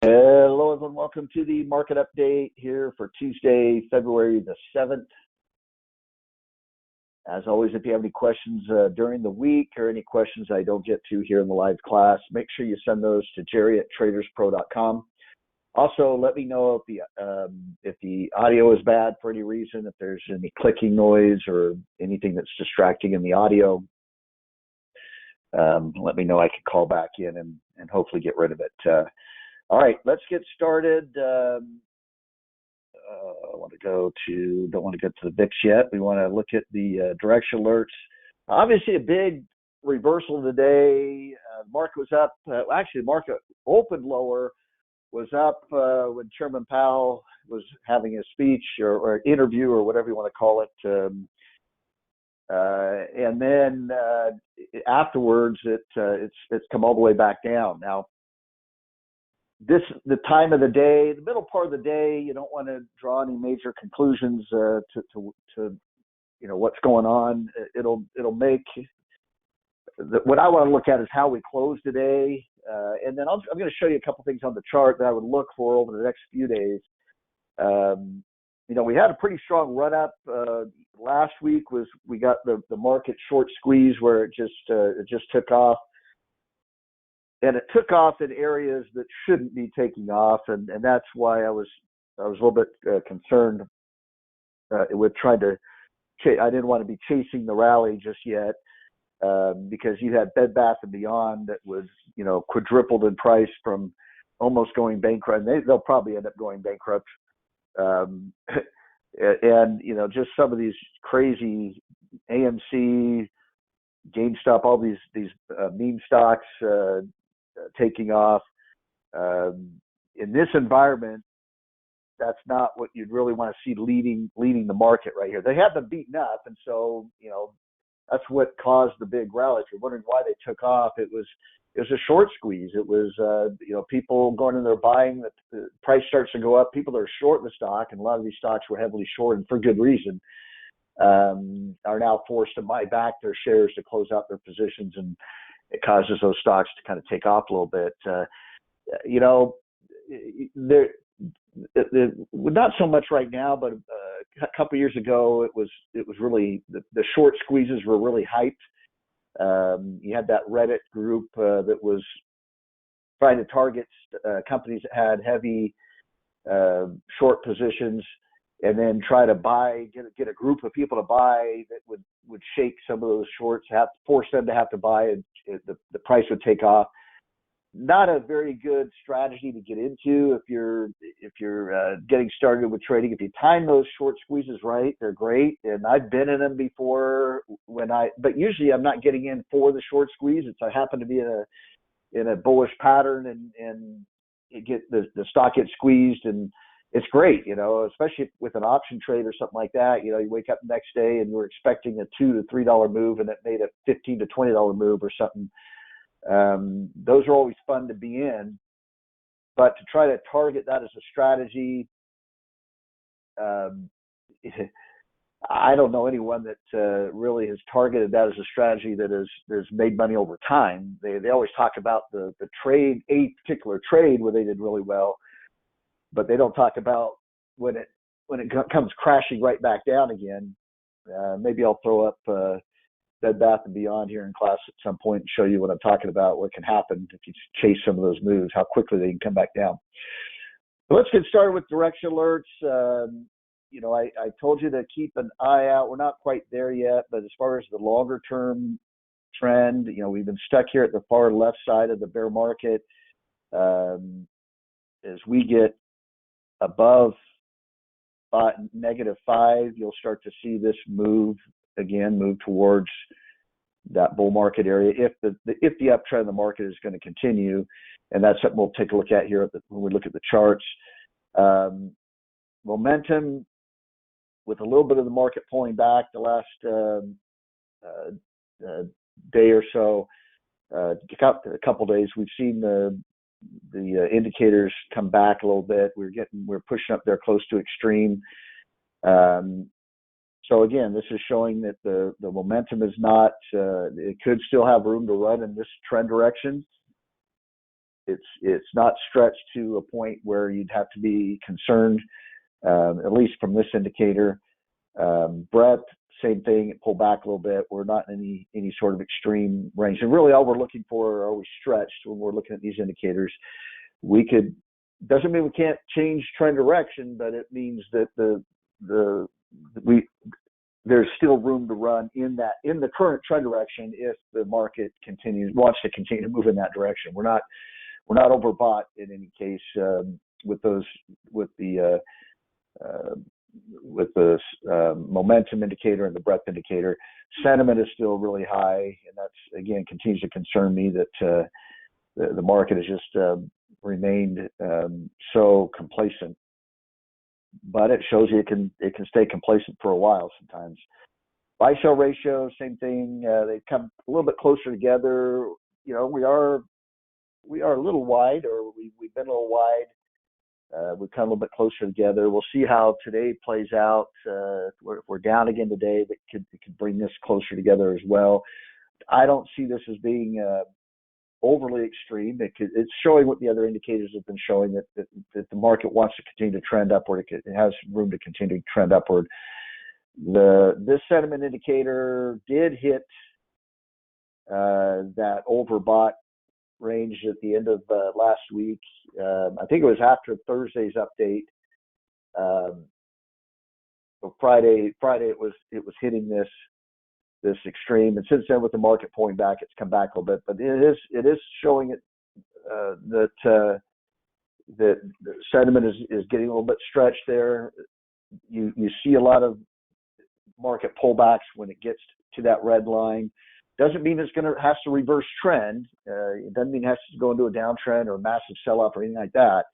Hello, everyone. Welcome to the market update here for Tuesday, February the 7th. As always, if you have any questions during the week or any questions I don't get to here in the live class, make sure you send those to jerry@traderspro.com. Also, let me know if the audio is bad for any reason, if there's any clicking noise or anything that's distracting in the audio. Let me know. I can call back in and hopefully get rid of it. All right, let's get started. Don't want to go to the VIX yet. We want to look at the direction alerts. Obviously, a big reversal today. Market was up. Actually, the market opened lower, was up when Chairman Powell was having a speech or interview or whatever you want to call it. And then afterwards, it's come all the way back down. Now, the time of the day, the middle part of the day, you don't want to draw any major conclusions to what's going on. It'll make what I want to look at is how we close today, and then I'm going to show you a couple things on the chart that I would look for over the next few days. We had a pretty strong run up last week. We got the market short squeeze where it just took off. And it took off in areas that shouldn't be taking off, and that's why I was a little bit concerned with trying to. I didn't want to be chasing the rally just yet because you had Bed Bath and Beyond that was quadrupled in price from almost going bankrupt. And they'll probably end up going bankrupt. And just some of these crazy AMC, GameStop, all these meme stocks. Taking off. In this environment, that's not what you'd really want to see leading the market right here. They have them beaten up, and so that's what caused the big rally. If you're wondering why they took off, it was a short squeeze. It was people going in there buying. The price starts to go up. People that are short the stock, and a lot of these stocks were heavily short, and for good reason, are now forced to buy back their shares to close out their positions, and it causes those stocks to kind of take off a little bit. Not so much right now, but a couple of years ago, it was really the short squeezes were really hyped. You had that Reddit group that was trying to target companies that had heavy short positions, and then try to get a group of people to buy that would shake some of those shorts, force them to have to buy, and the price would take off. Not a very good strategy to get into if you're getting started with trading. If you time those short squeezes right, they're great, and I've been in them before. But usually I'm not getting in for the short squeeze. I happen to be in a bullish pattern, and the stock gets squeezed, and it's great, especially with an option trade or something like that. You wake up the next day and you're expecting a $2 to $3 move, and it made a $15 to $20 move or something. Those are always fun to be in, but to try to target that as a strategy, I don't know anyone that really has targeted that as a strategy that has made money over time. They always talk about the trade, a particular trade where they did really well, but they don't talk about when it comes crashing right back down again. Maybe I'll throw up Bed Bath and Beyond here in class at some point and show you what I'm talking about, what can happen if you chase some of those moves, how quickly they can come back down. But let's get started with direction alerts. I told you to keep an eye out. We're not quite there yet, but as far as the longer term trend, we've been stuck here at the far left side of the bear market. As we get above -5, you'll start to see this move towards that bull market area if the uptrend of the market is going to continue, and that's something we'll take a look at here when we look at the charts. Momentum with a little bit of the market pulling back the last day or so, a couple of days, we've seen the indicators come back a little bit. We're pushing up there close to extreme. So again, this is showing that the momentum is not. It could still have room to run in this trend direction. it's not stretched to a point where you'd have to be concerned, at least from this indicator. Breadth, same thing, it pulled back a little bit. We're not in any sort of extreme range. And really all we're looking for, are we stretched when we're looking at these indicators? Doesn't mean we can't change trend direction, but it means that there's still room to run in the current trend direction if the market wants to continue to move in that direction. We're not overbought in any case with the momentum indicator and the breadth indicator. Sentiment is still really high, and that's again continues to concern me that the market has just remained so complacent. But it shows you it can stay complacent for a while sometimes. Buy sell ratio, same thing. They come a little bit closer together. We are a little wide, or we've been a little wide. We've come a little bit closer together. We'll see how today plays out. If we're down again today, that could bring this closer together as well. I don't see this as being overly extreme. It's showing what the other indicators have been showing, that the market wants to continue to trend upward. It has room to continue to trend upward. This sentiment indicator did hit that overbought range at the end of last week. I think it was after Thursday's update. So Friday it was hitting this extreme, and since then with the market pulling back, it's come back a little bit. But it is showing it that the sentiment is getting a little bit stretched there. You see a lot of market pullbacks when it gets to that red line. Doesn't mean has to reverse trend. It doesn't mean it has to go into a downtrend or a massive sell-off or anything like that.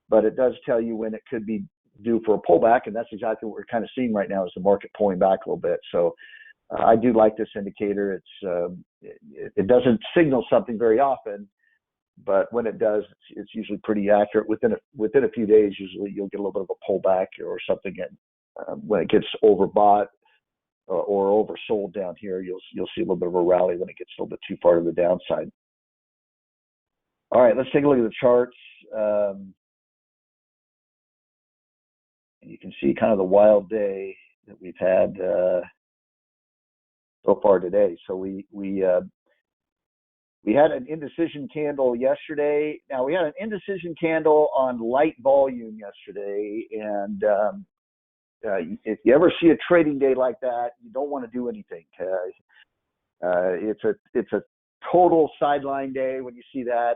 But it does tell you when it could be due for a pullback, and that's exactly what we're kind of seeing right now, is the market pulling back a little bit. So I do like this indicator. It doesn't signal something very often, but when it does, it's usually pretty accurate. Within a few days, usually you'll get a little bit of a pullback or something. When it gets overbought or oversold down here, you'll see a little bit of a rally when it gets a little bit too far to the downside. All right, let's take a look at the charts. You can see kind of the wild day that we've had so far today. So we had an indecision candle yesterday. Now we had an indecision candle on light volume yesterday, and if you ever see a trading day like that, you don't want to do anything. It's a total sideline day when you see that,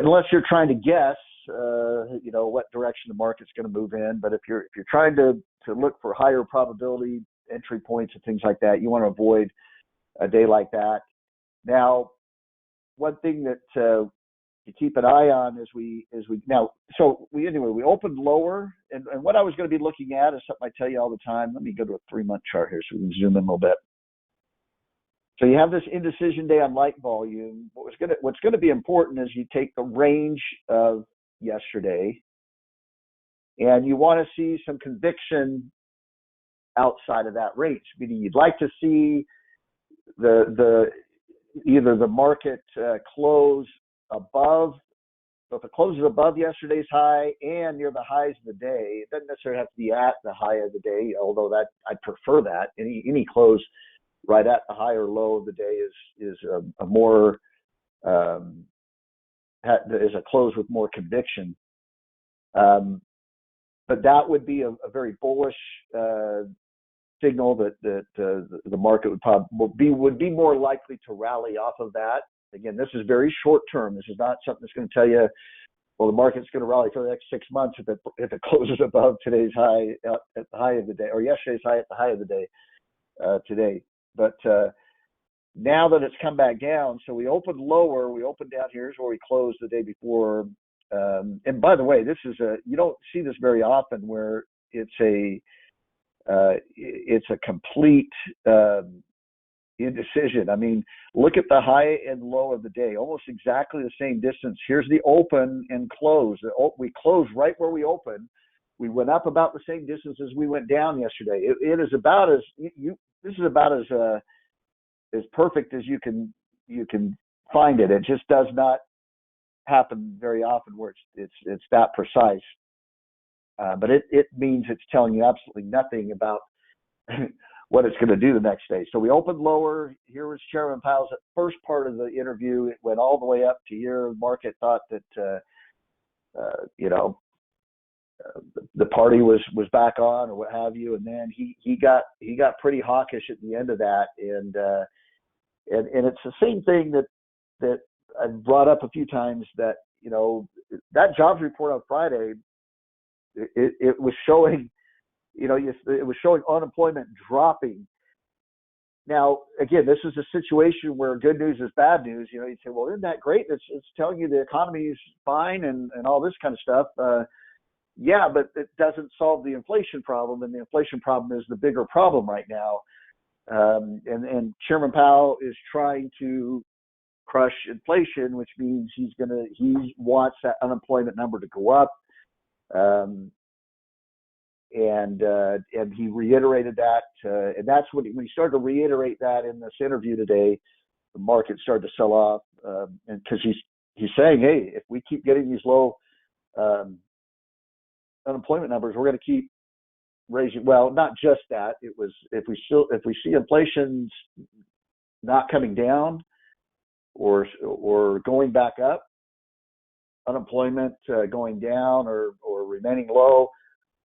unless you're trying to guess, what direction the market's going to move in. But if you're trying to look for higher probability entry points and things like that, you want to avoid a day like that. Now, one thing that to keep an eye on we opened lower, and what I was going to be looking at is something I tell you all the time. Let me go to a 3-month chart here so we can zoom in a little bit. So you have this indecision day on light volume. What's going to be important is you take the range of yesterday, and you want to see some conviction outside of that range. Meaning you'd like to see either the market close above. So if it closes above yesterday's high and near the highs of the day, it doesn't necessarily have to be at the high of the day, although that I'd prefer that. Any close right at the high or low of the day is a more is a close with more conviction. But that would be a very bullish signal that the market would be more likely to rally off of that. Again, this is very short term. This is not something that's going to tell you, well, the market's going to rally for the next 6 months if it closes above today's high at the high of the day, or yesterday's high at the high of the day today. But now that it's come back down, so we opened lower, we opened down here. Here's where we closed the day before. And by the way, this is you don't see this very often, where it's a complete indecision. I mean, look at the high and low of the day, almost exactly the same distance. Here's the open and close. We closed right where we opened. We went up about the same distance as we went down yesterday. It is about this is about as perfect as you can find it. It just does not happen very often where it's that precise. But it means it's telling you absolutely nothing about what it's going to do the next day. So we opened lower. Here was Chairman Powell's first part of the interview. It went all the way up to here. The market thought that the party was back on or what have you, and then he got pretty hawkish at the end of that, and it's the same thing that I've brought up a few times, that that jobs report on Friday, it was showing it was showing unemployment dropping. Now, again, this is a situation where good news is bad news. You'd say, well, isn't that great? It's telling you the economy is fine and all this kind of stuff. Yeah, but it doesn't solve the inflation problem, and the inflation problem is the bigger problem right now. And Chairman Powell is trying to crush inflation, which means he wants that unemployment number to go up. And he reiterated that, and that's when he started to reiterate that in this interview today. The market started to sell off, and because he's saying, hey, if we keep getting these low unemployment numbers, we're going to keep raising. Well, not just that. It was if we see inflation's not coming down or going back up, unemployment going down or remaining low,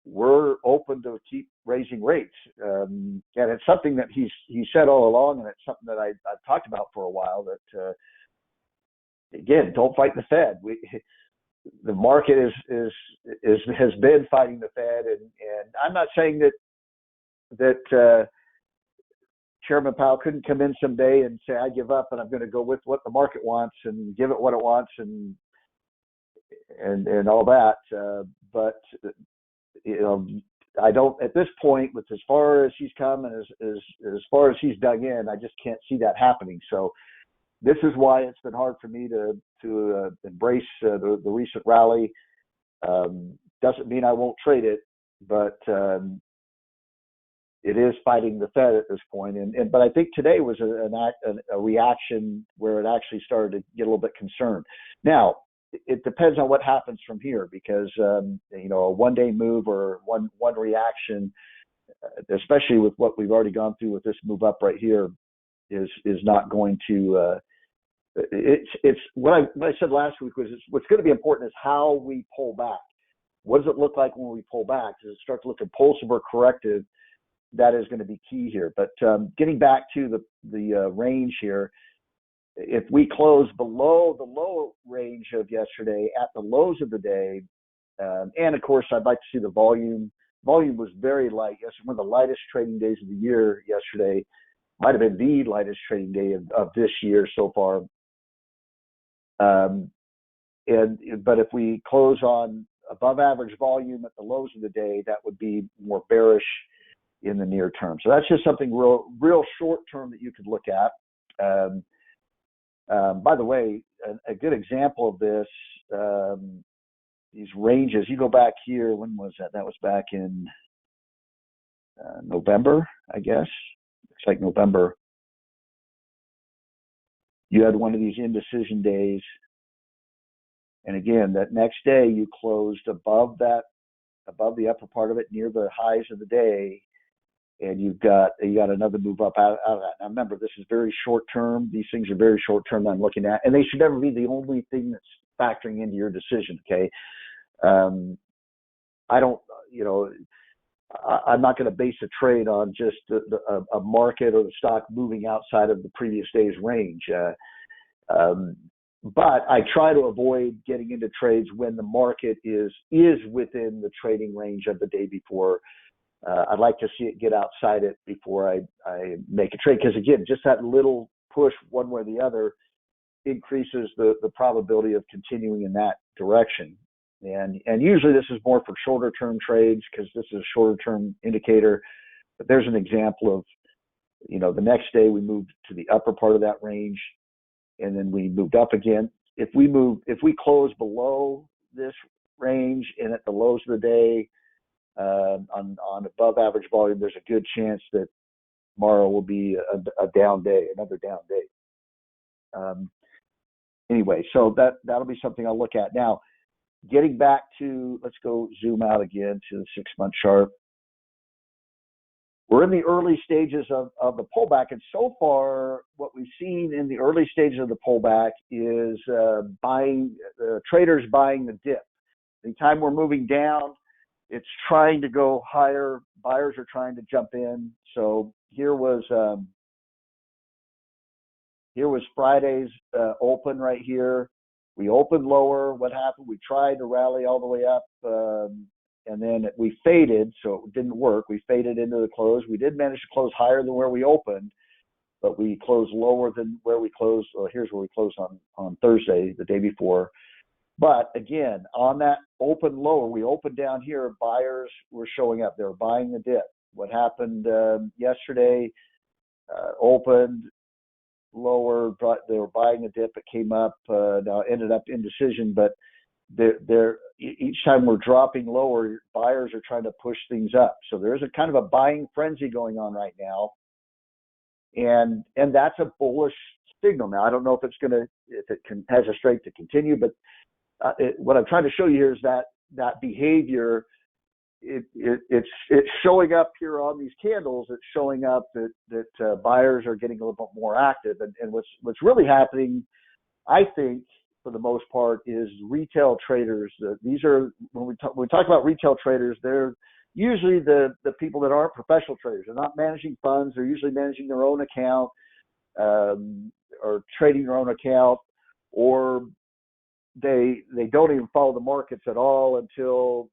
we're open to keep raising rates. And it's something that he said all along, and it's something that I've talked about for a while, that again, don't fight the Fed. The market has been fighting the Fed, and I'm not saying that Chairman Powell couldn't come in someday and say, I give up and I'm going to go with what the market wants and give it what it wants and all that. But I don't, at this point, with as far as he's come and as far as he's dug in, I just can't see that happening. So this is why it's been hard for me to embrace the recent rally. Doesn't mean I won't trade it, but it is fighting the Fed at this point. But I think today was a reaction where it actually started to get a little bit concerned. Now, it depends on what happens from here, because a one-day move or one reaction, especially with what we've already gone through with this move up right here, is not going to. It's what I said last week was what's going to be important is how we pull back. What does it look like when we pull back? Does it start to look impulsive or corrective? That is going to be key here. But getting back to the range here, if we close below the low range of yesterday at the lows of the day, and of course I'd like to see the volume. Volume was very light. Yes, one of the lightest trading days of the year yesterday. Might have been the lightest trading day of this year so far. But if we close on above average volume at the lows of the day, that would be more bearish in the near term. So that's just something real short term that you could look at. By the way, a good example of this, these ranges, you go back here, when was that? That was back in November, I guess. It's like November. You had one of these indecision days. And again, that next day you closed above the upper part of it, near the highs of the day, and you got another move up out of that. Now remember, this is very short term. These things are very short term that I'm looking at, and they should never be the only thing that's factoring into your decision. Okay, I don't, I'm not going to base a trade on just a market or the stock moving outside of the previous day's range. But I try to avoid getting into trades when the market is within the trading range of the day before. I'd like to see it get outside it before I make a trade, because again, just that little push one way or the other increases the probability of continuing in that direction. And usually this is more for shorter term trades, because this is a shorter term indicator. But there's an example of, the next day we moved to the upper part of that range, and then we moved up again. If we close below this range and at the lows of the day on above average volume, there's a good chance that tomorrow will be a down day, another down day. anyway, so that'll be something I'll look at. Now, getting back to, let's go zoom out again to the 6-month chart. We're in the early stages of the pullback, and so far, what we've seen in the early stages of the pullback is traders buying the dip. Anytime we're moving down, it's trying to go higher. Buyers are trying to jump in. So here was Friday's open right here. We opened lower. What happened? We tried to rally all the way up, and then we faded, so it didn't work. We faded into the close. We did manage to close higher than where we opened, but we closed lower than where we closed. Well, here's where we closed on Thursday, the day before. But again, on that open lower, we opened down here. Buyers were showing up. They were buying the dip. What happened yesterday? Opened lower, but they were buying the dip. It came up. Now ended up indecision, but each time we're dropping lower, buyers are trying to push things up. So there's a kind of a buying frenzy going on right now, and that's a bullish signal. Now I don't know if it has a strength to continue, but what I'm trying to show you here is that behavior. It's showing up here on these candles. It's showing up that buyers are getting a little bit more active, and what's really happening, I think, for the most part, is retail traders. These are when we talk about retail traders, they're usually the people that aren't professional traders. They're not managing funds. They're usually managing their own account, or trading their own account, or they don't even follow the markets at all until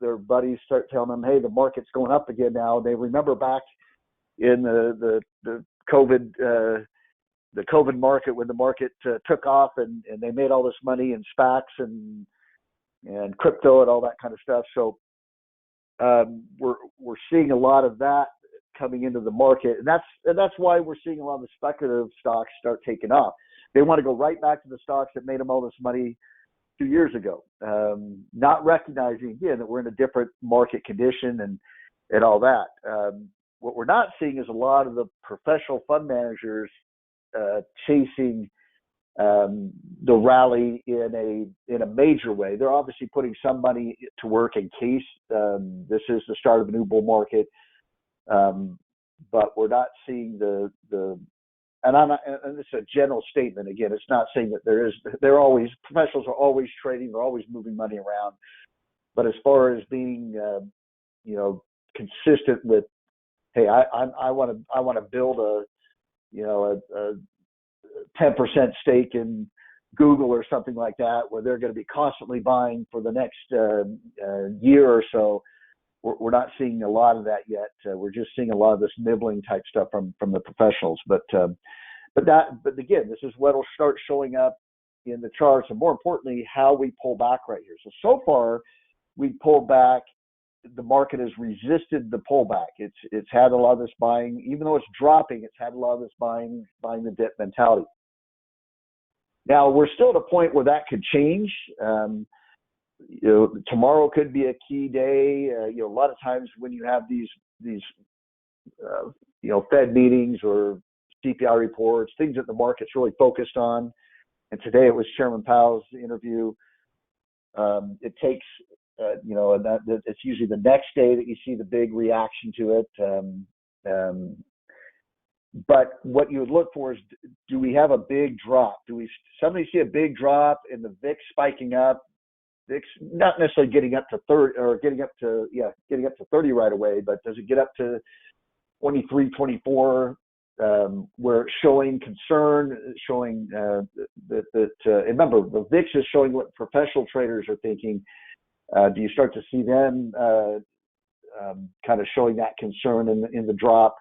their buddies start telling them, hey, the market's going up again now. They remember back in the COVID the COVID market, when the market took off and they made all this money in SPACs and crypto and all that kind of stuff. So we're seeing a lot of that coming into the market, and that's why we're seeing a lot of the speculative stocks start taking off. They want to go right back to the stocks that made them all this money 2 years ago, not recognizing again that we're in a different market condition and all that. What we're not seeing is a lot of the professional fund managers chasing the rally in a major way. They're obviously putting some money to work in case this is the start of a new bull market, but we're not seeing the and this is a general statement. Again, it's not saying that professionals are always trading, they're always moving money around, but as far as being consistent with, hey, I want to build a 10% stake in Google or something like that, where they're going to be constantly buying for the next year or so. We're not seeing a lot of that yet. We're just seeing a lot of this nibbling type stuff from the professionals. But again, this is what will start showing up in the charts, and more importantly, how we pull back right here. So far, we pulled back. The market has resisted the pullback. It's had a lot of this buying, even though it's dropping. It's had a lot of this buying the dip mentality. Now we're still at a point where that could change. Tomorrow could be a key day. A lot of times when you have these Fed meetings or CPI reports, things that the market's really focused on. And today it was Chairman Powell's interview. It takes, it's usually the next day that you see the big reaction to it. But what you would look for is, do we have a big drop? Do we suddenly see a big drop in the VIX spiking up? VIX not necessarily getting up to 30 or getting up to 30 right away, but does it get up to 23, 24, where it's showing concern, showing that remember, the VIX is showing what professional traders are thinking. Do you start to see them kind of showing that concern in the drop?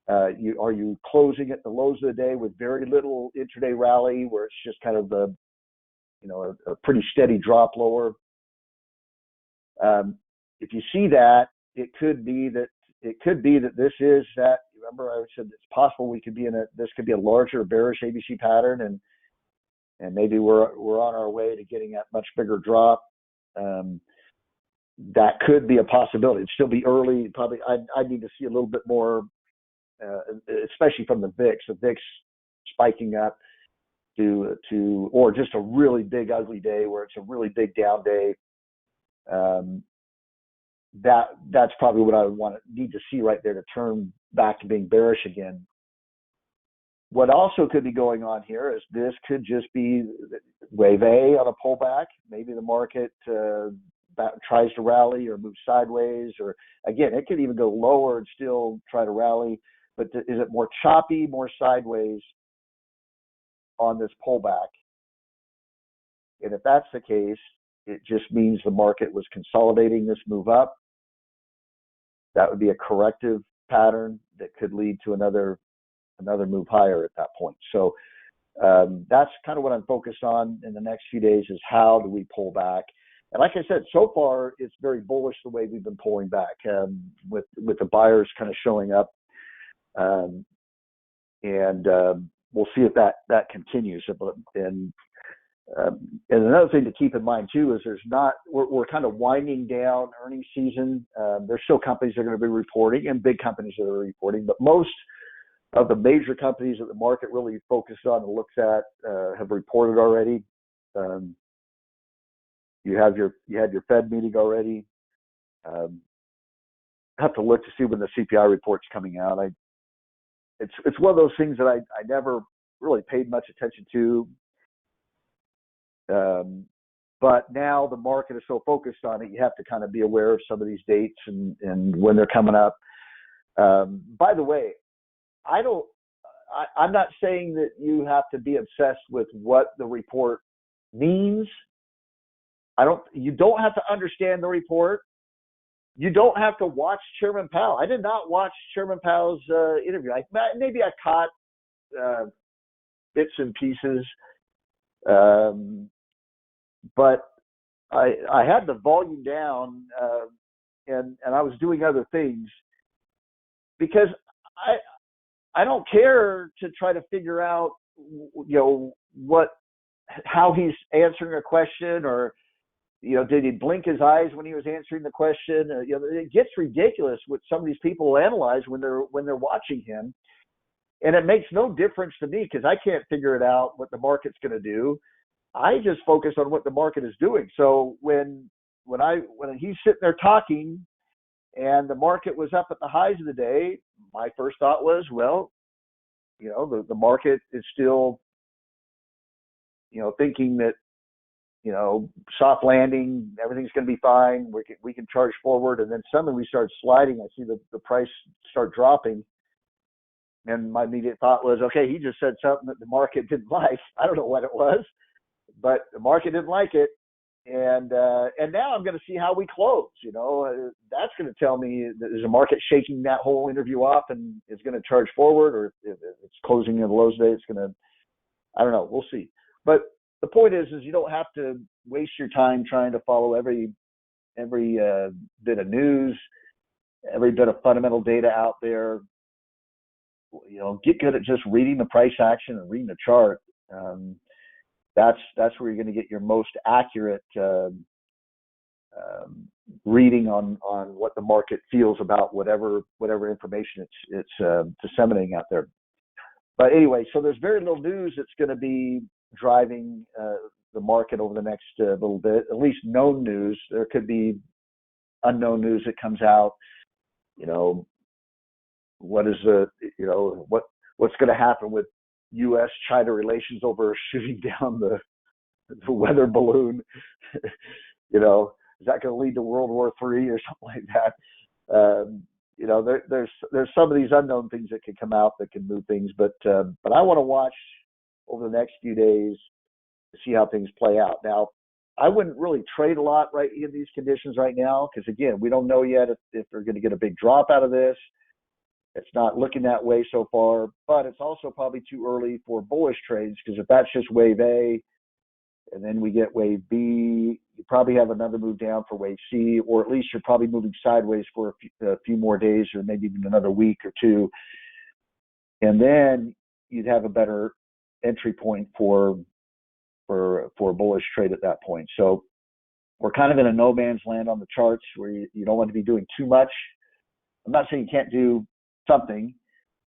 Are you closing at the lows of the day with very little intraday rally, where it's just kind of a pretty steady drop lower? If you see that, it could be that this is that. Remember, I said it's possible this could be a larger bearish ABC pattern, and maybe we're on our way to getting that much bigger drop. That could be a possibility. It'd still be early. Probably, I need to see a little bit more, especially from the VIX. The VIX spiking up. or just a really big ugly day where it's a really big down day. That's probably what I would need to see right there to turn back to being bearish again. What also could be going on here is this could just be wave A on a pullback. Maybe the market tries to rally or move sideways, or again, it could even go lower and still try to rally. But is it more choppy, more sideways on this pullback? And if that's the case, it just means the market was consolidating this move up. That would be a corrective pattern that could lead to another move higher at that point. So that's kind of what I'm focused on in the next few days, is how do we pull back? And like I said, so far it's very bullish the way we've been pulling back, with the buyers kind of showing up, and we'll see if that continues. And another thing to keep in mind too is we're kind of winding down earnings season. There's still companies that are going to be reporting, and big companies that are reporting, but most of the major companies that the market really focused on and looks at have reported already. You had your Fed meeting already. Have to look to see when the CPI report's coming out. It's one of those things that I never really paid much attention to. But now the market is so focused on it, you have to kind of be aware of some of these dates and when they're coming up. By the way, I'm not saying that you have to be obsessed with what the report means. You don't have to understand the report. You don't have to watch Chairman Powell. I did not watch Chairman Powell's interview. Maybe I caught bits and pieces. But I had the volume down, and I was doing other things because I don't care to try to figure out, how he's answering a question, or, did he blink his eyes when he was answering the question? It gets ridiculous what some of these people analyze when they're watching him. And it makes no difference to me because I can't figure it out what the market's going to do. I just focus on what the market is doing. So when he's sitting there talking and the market was up at the highs of the day, my first thought was, well, the market is still, thinking that, soft landing, everything's going to be fine. We can charge forward. And then suddenly we start sliding. I see the price start dropping. And my immediate thought was, okay, he just said something that the market didn't like. I don't know what it was, but the market didn't like it. And now I'm going to see how we close. That's going to tell me, is the market shaking that whole interview off and is going to charge forward, or if it's closing in the lows today, it's going to, I don't know. We'll see. But the point is you don't have to waste your time trying to follow every bit of news, every bit of fundamental data out there. Get good at just reading the price action and reading the chart. That's where you're going to get your most accurate reading on what the market feels about whatever information it's disseminating out there. But anyway, so there's very little news that's going to be driving the market over the next little bit. At least known news. There could be unknown news that comes out. What is what's going to happen with U.S.-China relations over shooting down the weather balloon? Is that going to lead to World War III or something like that? There's some of these unknown things that can come out that can move things, but I want to watch over the next few days to see how things play out. Now, I wouldn't really trade a lot right in these conditions right now because, again, we don't know yet if they're going to get a big drop out of this. It's not looking that way so far, but it's also probably too early for bullish trades because if that's just wave A and then we get wave B, you probably have another move down for wave C, or at least you're probably moving sideways for a few more days or maybe even another week or two. And then you'd have a better entry point for a bullish trade at that point. So we're kind of in a no man's land on the charts where you don't want to be doing too much. I'm not saying you can't do something,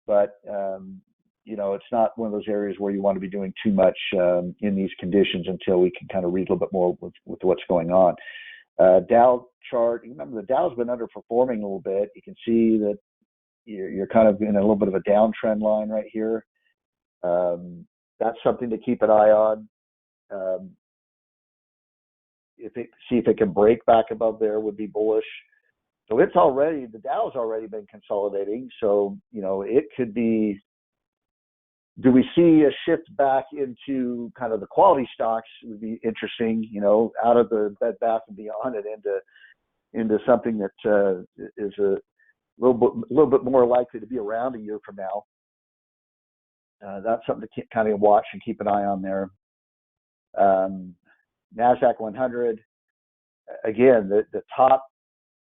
but it's not one of those areas where you want to be doing too much in these conditions until we can kind of read a little bit more with what's going on. Dow chart, remember the Dow's been underperforming a little bit. You can see that you're kind of in a little bit of a downtrend line right here. That's something to keep an eye on. See if it can break back above there would be bullish. So the Dow's already been consolidating. So, it could be, do we see a shift back into kind of the quality stocks would be interesting, out of the Bed Bath and Beyond and into something that is a little bit more likely to be around a year from now. That's something to kind of watch and keep an eye on there. NASDAQ 100, again, the top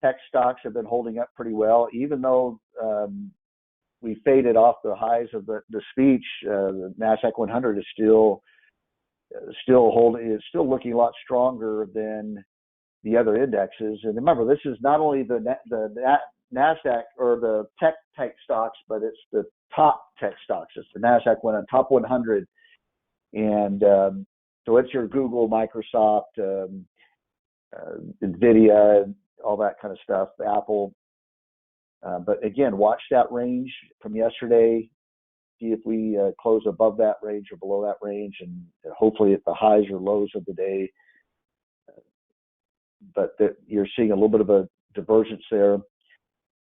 tech stocks have been holding up pretty well, even though we faded off the highs of the speech. The NASDAQ 100 is still looking a lot stronger than the other indexes. And remember, this is not only the NASDAQ or the tech stocks, but it's the top tech stocks. It's the NASDAQ top 100. And so it's your Google, Microsoft, NVIDIA, all that kind of stuff, Apple. But again, watch that range from yesterday. See if we close above that range or below that range, and hopefully at the highs or lows of the day. But you're seeing a little bit of a divergence there.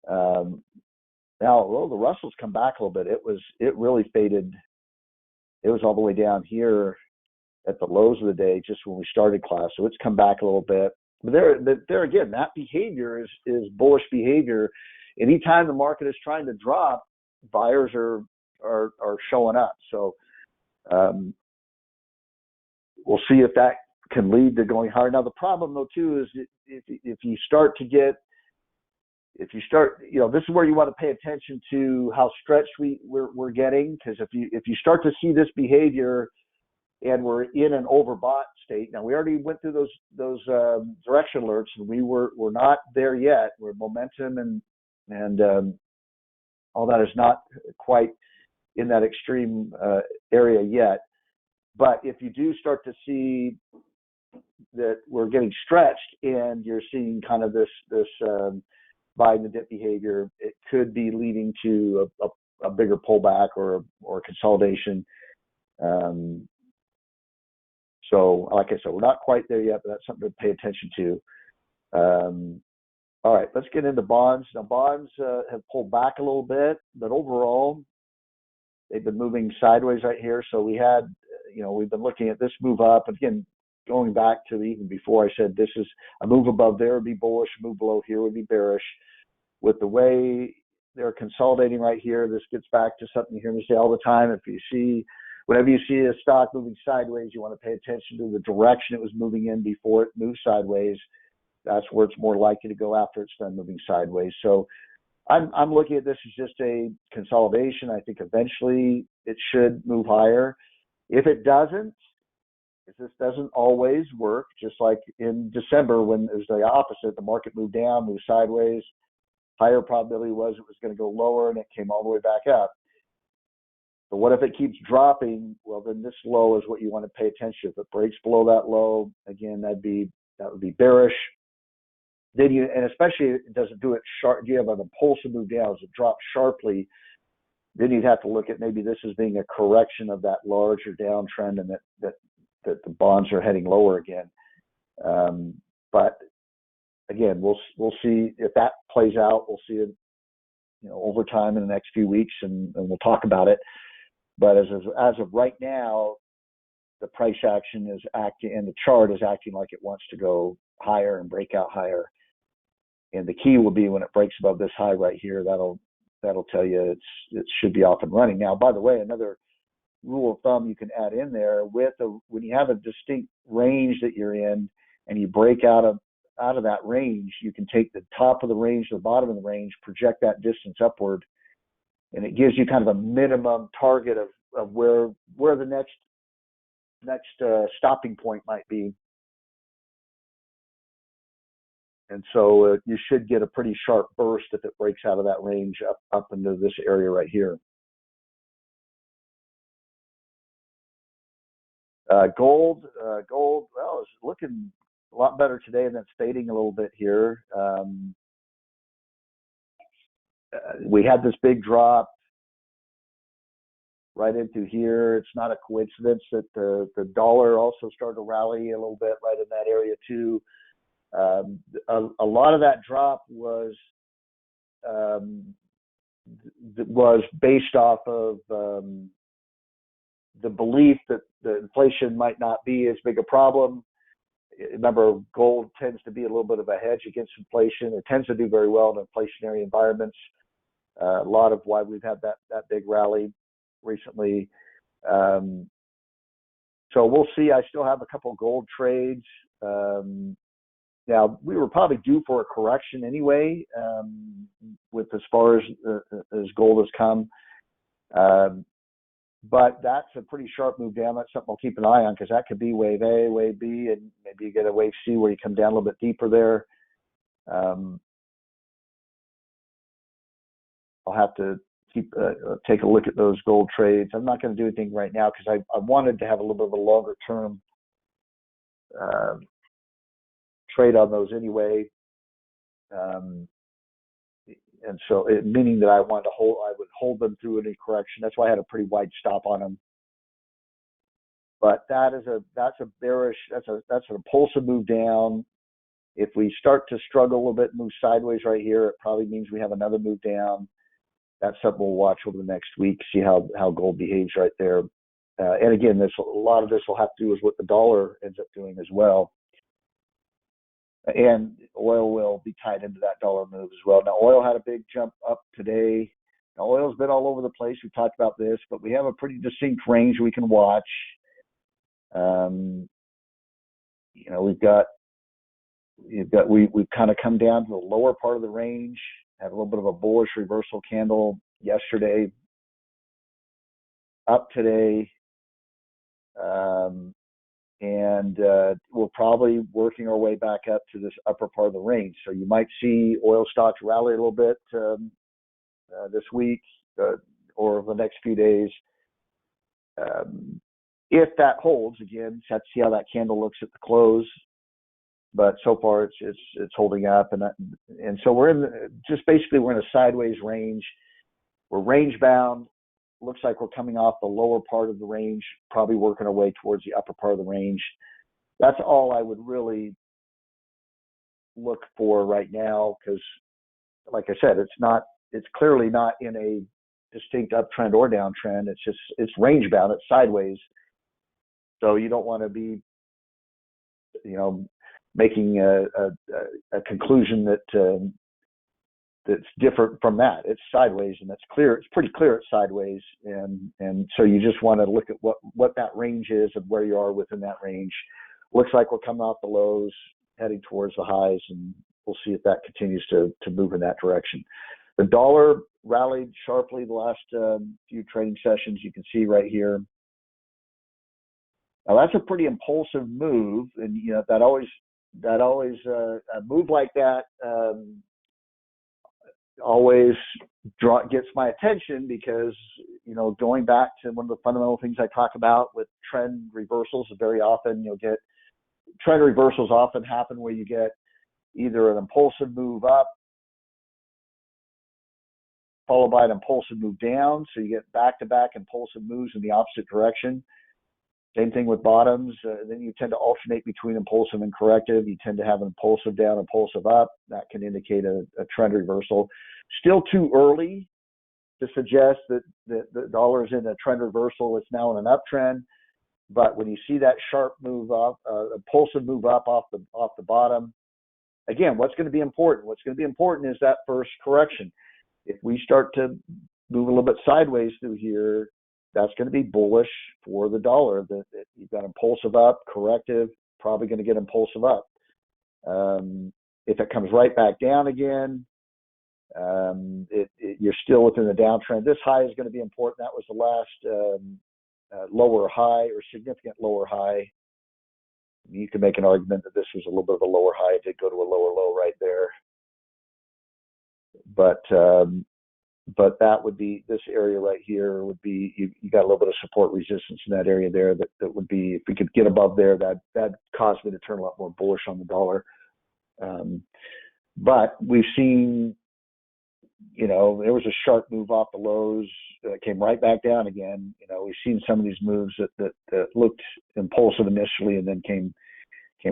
Now, the Russell's come back a little bit. It really faded. It was all the way down here at the lows of the day just when we started class. So it's come back a little bit. But there again, that behavior is bullish behavior. Anytime the market is trying to drop, buyers are showing up. So we'll see if that can lead to going higher. Now the problem though too is if you start, this is where you want to pay attention to how stretched we're getting, because if you start to see this behavior and we're in an overbought state. Now we already went through those direction alerts, and we're not there yet. We're momentum and all that is not quite in that extreme area yet. But if you do start to see that we're getting stretched and you're seeing kind of this buy the dip behavior, it could be leading to a bigger pullback or consolidation. So like I said, we're not quite there yet, but that's something to pay attention to. All right, let's get into bonds. Now, bonds have pulled back a little bit, but overall, they've been moving sideways right here. So we've been looking at this move up. Again, going back to even before, I said this is a move above there would be bullish, a move below here would be bearish. With the way they're consolidating right here, this gets back to something you hear me say all the time. Whenever you see a stock moving sideways, you want to pay attention to the direction it was moving in before it moved sideways. That's where it's more likely to go after it's done moving sideways. So I'm looking at this as just a consolidation. I think eventually it should move higher. If this doesn't always work, just like in December when it was the opposite, the market moved down, moved sideways, higher probability was it was going to go lower, and it came all the way back up. But what if it keeps dropping? Well, then this low is what you want to pay attention to. If it breaks below that low, again, that would be bearish. Then and especially if it doesn't do it sharp, you have an impulsive move down, as it drops sharply, then you'd have to look at maybe this as being a correction of that larger downtrend, and that the bonds are heading lower again. But again, we'll see if that plays out. We'll see it, over time in the next few weeks, and we'll talk about it. But as of right now, the price action is acting, and the chart is acting like it wants to go higher and break out higher. And the key will be when it breaks above this high right here. That'll tell you it should be off and running. Now, by the way, another rule of thumb you can add in there when you have a distinct range that you're in, and you break out of that range, you can take the top of the range to the bottom of the range, project that distance upward, and it gives you kind of a minimum target of where the next stopping point might be. And so you should get a pretty sharp burst if it breaks out of that range up into this area right here. Gold, well, it's looking a lot better today, and it's fading a little bit here. We had this big drop right into here. It's not a coincidence that the dollar also started to rally a little bit right in that area too. A lot of that drop was based off of the belief that the inflation might not be as big a problem. Remember, gold tends to be a little bit of a hedge against inflation. It tends to do very well in inflationary environments. A lot of why we've had that big rally recently. So we'll see. I still have a couple of gold trades. Now, we were probably due for a correction anyway, with as far as gold has come. But that's a pretty sharp move down. That's something I'll keep an eye on, because that could be wave A, wave B, and maybe you get a wave C where you come down a little bit deeper there. I'll have to take a look at those gold trades. I'm not going to do anything right now, because I wanted to have a little bit of a longer term trade on those anyway. And so, meaning that I would hold them through any correction. That's why I had a pretty wide stop on them. But that's a bearish. That's an impulsive move down. If we start to struggle a little bit, move sideways right here, it probably means we have another move down. That's something we'll watch over the next week, see how gold behaves right there. And again, a lot of this will have to do with what the dollar ends up doing as well. And oil will be tied into that dollar move as well. Now, oil had a big jump up today. Now, oil's been all over the place. We talked about this, but we have a pretty distinct range we can watch. We've kind of come down to the lower part of the range. Had a little bit of a bullish reversal candle yesterday, up today, and we're probably working our way back up to this upper part of the range. So you might see oil stocks rally a little bit this week or over the next few days. If that holds, again, have to see how that candle looks at the close. But so far, it's holding up, and so we're in a sideways range. We're range bound. Looks like we're coming off the lower part of the range, probably working our way towards the upper part of the range. That's all I would really look for right now, because, like I said, it's clearly not in a distinct uptrend or downtrend. It's range bound. It's sideways. So you don't want to be, making a conclusion that's different from that. It's sideways, and that's clear. It's pretty clear it's sideways, and so you just want to look at what that range is and where you are within that range. Looks like we're coming off the lows, heading towards the highs, and we'll see if that continues to move in that direction. The dollar rallied sharply the last few trading sessions. You can see right here. Now that's a pretty impulsive move, and that always a move like that always gets my attention, because going back to one of the fundamental things I talk about with trend reversals, very often you'll get trend reversals often happen where you get either an impulsive move up followed by an impulsive move down, so you get back-to-back impulsive moves in the opposite direction. Same thing with bottoms. Then you tend to alternate between impulsive and corrective. You tend to have an impulsive down, impulsive up. That can indicate a trend reversal. Still too early to suggest that the dollar is in a trend reversal. It's now in an uptrend. But when you see that sharp move up, impulsive move up off the bottom, again, what's going to be important? What's going to be important is that first correction. If we start to move a little bit sideways through here, that's going to be bullish for the dollar. That you've got impulsive up, corrective, probably going to get impulsive up. If it comes right back down again, you're still within the downtrend. This high is going to be important. That was the last lower high or significant lower high. You can make an argument that this was a little bit of a lower high. It did go to a lower low right there. But but that would be this area right here would be you got a little bit of support resistance in that area there that would be, if we could get above there, that caused me to turn a lot more bullish on the dollar. But we've seen, there was a sharp move off the lows, came right back down again. We've seen some of these moves that looked impulsive initially and then came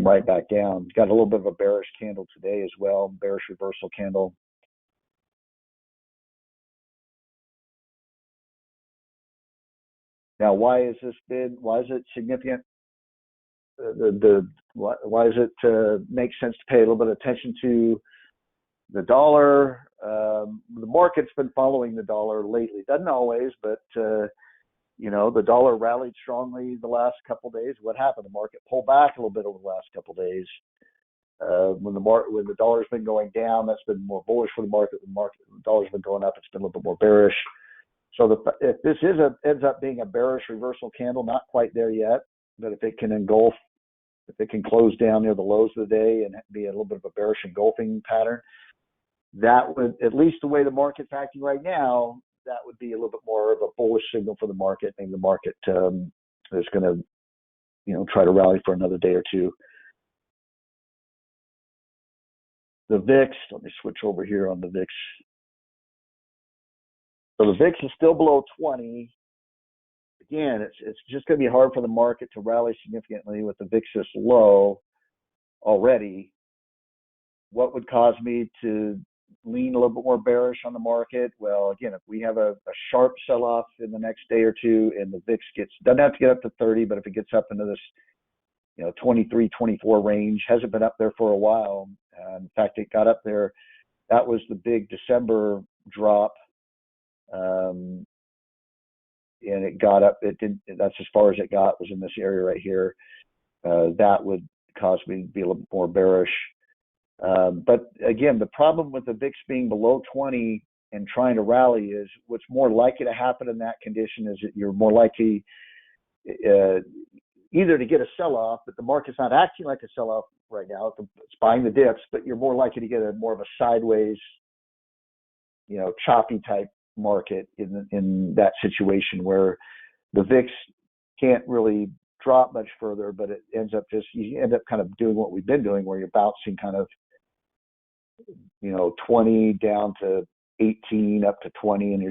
right back down. Got a little bit of a bearish candle today as well, bearish reversal candle. Now, why is it significant? Why does it make sense to pay a little bit of attention to the dollar? The market's been following the dollar lately. Doesn't always, but the dollar rallied strongly the last couple of days. What happened? The market pulled back a little bit over the last couple of days. When the dollar's been going down, that's been more bullish for the market. The dollar's been going up, it's been a little bit more bearish. So if this ends up being a bearish reversal candle, not quite there yet, but if it can close down near the lows of the day and be a little bit of a bearish engulfing pattern, that would, at least the way the market's acting right now, that would be a little bit more of a bullish signal for the market. Maybe the market is going to, try to rally for another day or two. The VIX, let me switch over here on the VIX. So the VIX is still below 20. Again, it's just going to be hard for the market to rally significantly with the VIX this low already. What would cause me to lean a little bit more bearish on the market? Well, again, if we have a sharp sell-off in the next day or two and the VIX doesn't have to get up to 30, but if it gets up into this 23, 24 range, hasn't been up there for a while. In fact, it got up there. That was the big December drop. And it got up. That's as far as it got, was in this area right here. That would cause me to be a little bit more bearish. But again, the problem with the VIX being below 20 and trying to rally is what's more likely to happen in that condition is that you're more likely either to get a sell-off, but the market's not acting like a sell-off right now. It's buying the dips, but you're more likely to get more of a sideways, choppy type market in that situation where the VIX can't really drop much further, but it ends up you end up kind of doing what we've been doing, where you're bouncing kind of 20 down to 18 up to 20, and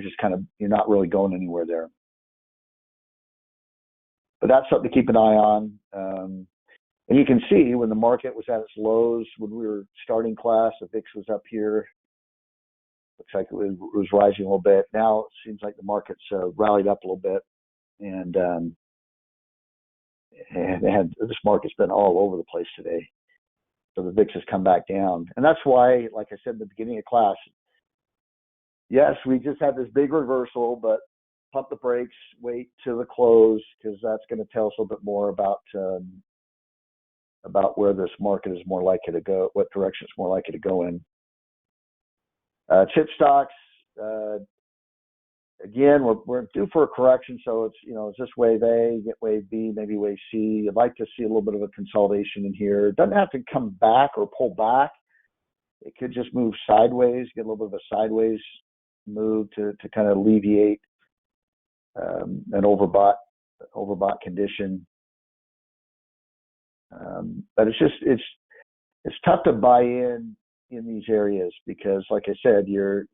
you're not really going anywhere there. But that's something to keep an eye on. And you can see when the market was at its lows, when we were starting class, the VIX was up here. Looks like it was rising a little bit. Now it seems like the market's rallied up a little bit, and this market's been all over the place today. So the VIX has come back down, and that's why, like I said at the beginning of class, yes, we just had this big reversal, but pump the brakes, wait till the close, because that's going to tell us a little bit more about where this market is more likely to go, what direction it's more likely to go in. Chip stocks, again, we're due for a correction, so it's this wave A, get wave B, maybe wave C. You'd like to see a little bit of a consolidation in here. It doesn't have to come back or pull back. It could just move sideways, get a little bit of a sideways move to kind of alleviate an overbought condition. But it's tough to buy in these areas because, like I said, you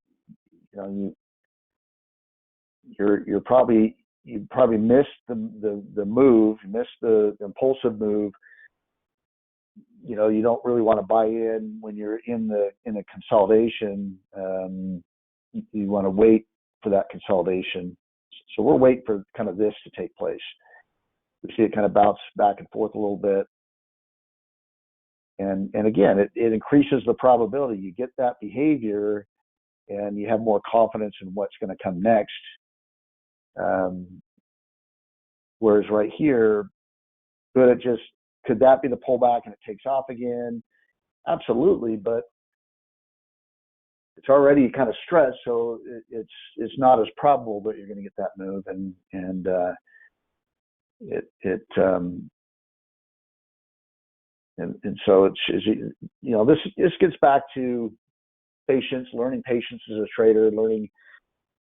probably missed the move, you missed the impulsive move. You don't really want to buy in when you're in a consolidation. You want to wait for that consolidation. So we're waiting for kind of this to take place. We see it kind of bounce back and forth a little bit. And again, it increases the probability. You get that behavior and you have more confidence in what's going to come next. Whereas right here, could that be the pullback and it takes off again? Absolutely, but it's already kind of stressed, so it's not as probable that you're going to get that move, and so this gets back to patience, learning patience as a trader, learning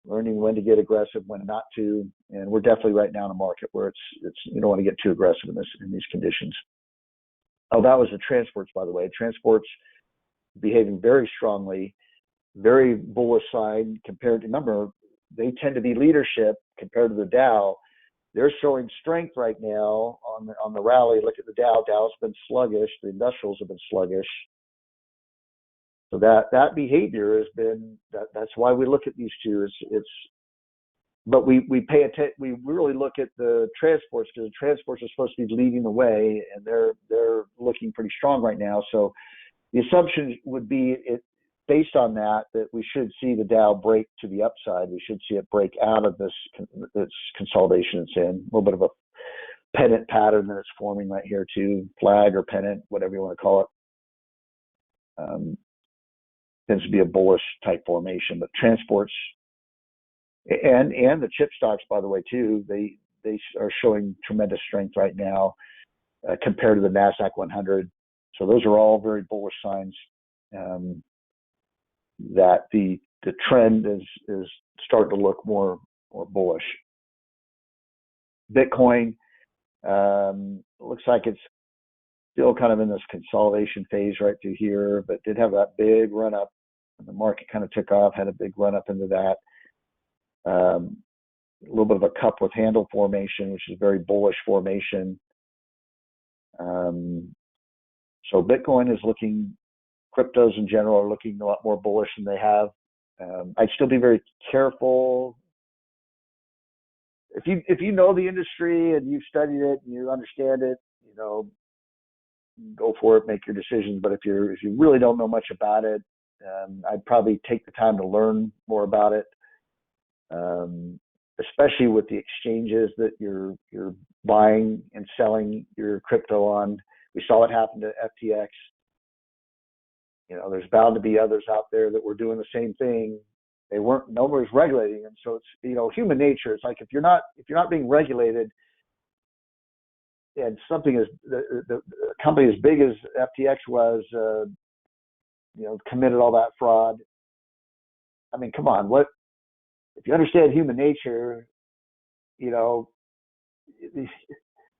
learning when to get aggressive, when not to, and we're definitely right now in a market where it's you don't want to get too aggressive in these conditions. Oh, that was the transports, by the way. Transports behaving very strongly, very bullish sign compared to, remember, they tend to be leadership compared to the Dow. They're showing strength right now on the rally. Look at the Dow. Dow's been sluggish. The industrials have been sluggish. So that behavior has been that's why we look at these two. But we pay attention. We really look at the transports because the transports are supposed to be leading the way, and they're looking pretty strong right now. So the assumption would be based on that we should see the Dow break to the upside. We should see it break out of this consolidation it's in. A little bit of a pennant pattern that it's forming right here too, flag or pennant, whatever you want to call it. Tends to be a bullish type formation, but transports and the chip stocks, by the way, too, they are showing tremendous strength right now compared to the NASDAQ 100. So those are all very bullish signs that the trend is starting to look more bullish. Bitcoin looks like it's still kind of in this consolidation phase right through here, but did have that big run up. The market kind of took off, had a big run up into that. A little bit of a cup with handle formation, which is a very bullish formation. So Bitcoin is looking, cryptos in general are looking a lot more bullish than they have. I'd still be very careful. If you know the industry and you've studied it and you understand it, go for it, make your decisions. But if you really don't know much about it, I'd probably take the time to learn more about it, especially with the exchanges that you're buying and selling your crypto on. We saw what happened to FTX. There's bound to be others out there that were doing the same thing. No one was regulating them. So it's, human nature. It's like if you're not being regulated, and something as the company as big as FTX was, committed all that fraud. I mean, come on, if you understand human nature,